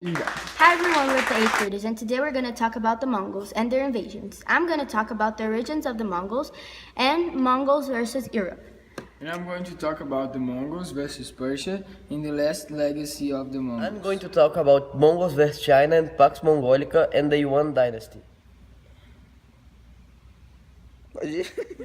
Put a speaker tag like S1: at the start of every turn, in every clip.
S1: Hi everyone, we're the 8th graders, and today we're going to talk about the Mongols and their invasions. I'm going to talk about the origins of the Mongols and Mongols versus Europe.
S2: And I'm going to talk about the Mongols versus Persia in the last legacy of the Mongols.
S3: I'm going to talk about Mongols versus China and Pax Mongolica and the Yuan dynasty.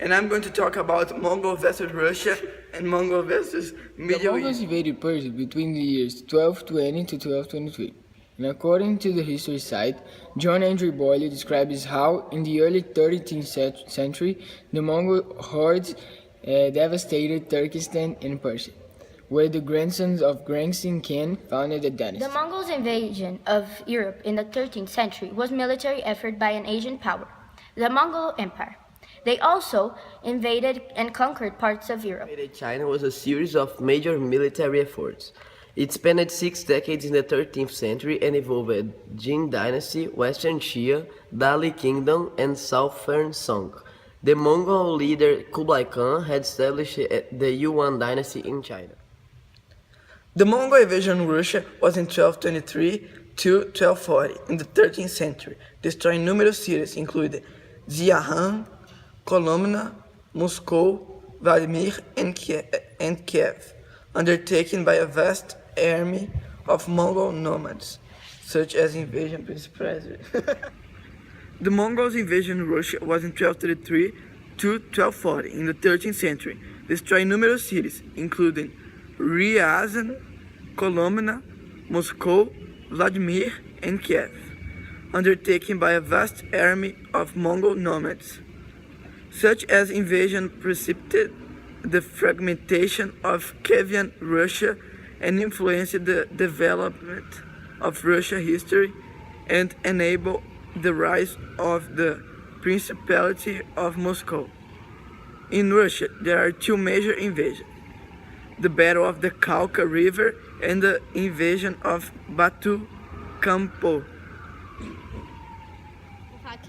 S4: And I'm going to talk about Mongol versus Russia and Mongol versus
S2: The
S4: Middle
S2: Mongols
S4: East.
S2: invaded Persia between the years 1220 to 1223. And according to the history site, John Andrew Boyle describes how, in the early 13th century, the Mongol hordes devastated Turkestan and Persia, where the grandsons of Genghis Khan founded the dynasty.
S1: The Mongols' invasion of Europe in the 13th century was a military effort by an Asian power, the Mongol Empire. They also invaded and conquered parts of Europe.
S3: China was a series of major military efforts. It spanned 6 decades in the 13th century and involved Jin Dynasty, Western Xia, Dali Kingdom, and Southern Song. The Mongol leader Kublai Khan had established the Yuan Dynasty in China.
S4: The Mongol invasion of Russia was in 1223 to 1240 in the 13th century, destroying numerous cities including Xi'an, Kolomna, Moscow, Vladimir, and Kiev, undertaken by a vast army of Mongol nomads, such as invasion President. The Mongols' invasion of Russia was in 1233 to 1240 in the 13th century, destroying numerous cities, including Ryazan, Kolomna, Moscow, Vladimir, and Kiev, undertaken by a vast army of Mongol nomads. Such as invasion precipitated the fragmentation of Kievan Russia and influenced the development of Russian history and enabled the rise of the Principality of Moscow. In Russia, there are two major invasions: the Battle of the Khalkha River and the invasion of Batu Kampo.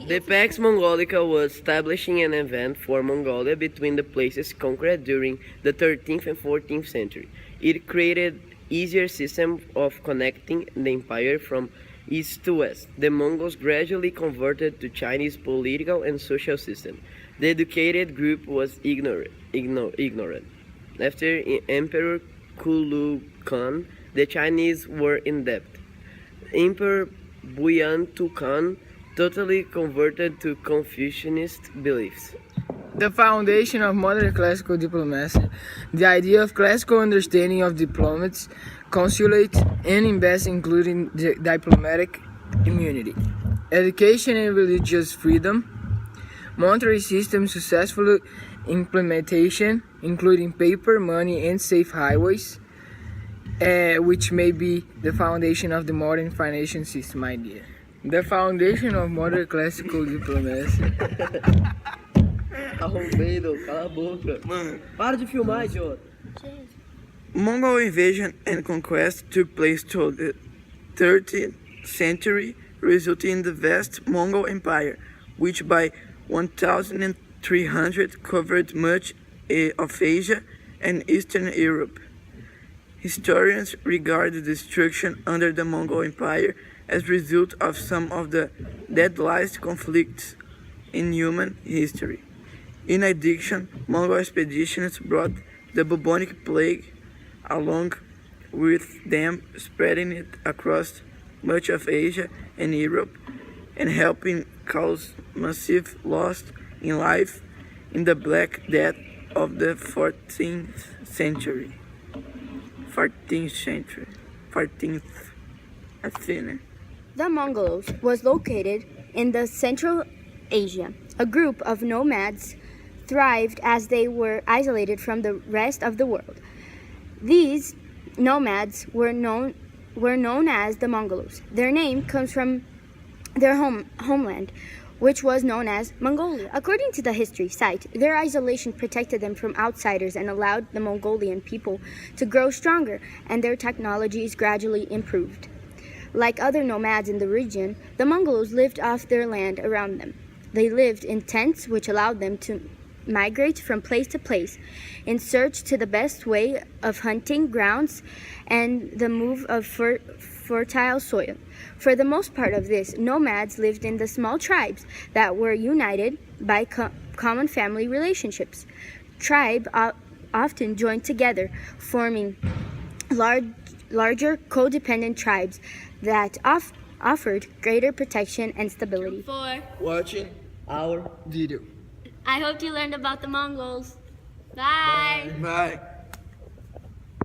S3: The Pax Mongolica was establishing an event for Mongolia between the places conquered during the 13th and 14th century. It created easier system of connecting the empire from east to west. The Mongols gradually converted to Chinese political and social system. The educated group was ignorant. After Emperor Kulu Khan, the Chinese were in debt. Emperor Buyantu Khan totally converted to Confucianist beliefs.
S2: The foundation of modern classical diplomacy, the idea of classical understanding of diplomats, consulate, and embassy, including diplomatic immunity, education and religious freedom, monetary system successful implementation, including paper, money, and safe highways, which may be the foundation of the modern financial system idea. The foundation of modern classical diplomacy.
S3: Arrombeiro, cala a boca. Para de filmar, idiota.
S4: Mongol invasion and conquest took place through the 13th century, resulting in the vast Mongol Empire, which by 1300 covered much of Asia and Eastern Europe. Historians regard the destruction under the Mongol Empire as a result of some of the deadliest conflicts in human history. In addition, Mongol expeditions brought the bubonic plague along with them, spreading it across much of Asia and Europe and helping cause massive loss in life in the Black Death of the 14th century. 14th, I think.
S1: The Mongols was located in the Central Asia. A group of nomads thrived as they were isolated from the rest of the world. These nomads were known as the Mongols. Their name comes from their homeland, which was known as Mongolia. According to the history site, their isolation protected them from outsiders and allowed the Mongolian people to grow stronger, and their technologies gradually improved. Like other nomads in the region, the Mongols lived off their land around them. They lived in tents, which allowed them to migrate from place to place in search to the best way of hunting grounds and the move of fertile soil. For the most part of this, nomads lived in the small tribes that were united by common family relationships. Tribe often joined together, forming larger codependent tribes that offered greater protection and stability.
S5: For
S4: Watching
S2: Our video.
S5: I hope you learned about the Mongols. Bye.
S4: Bye.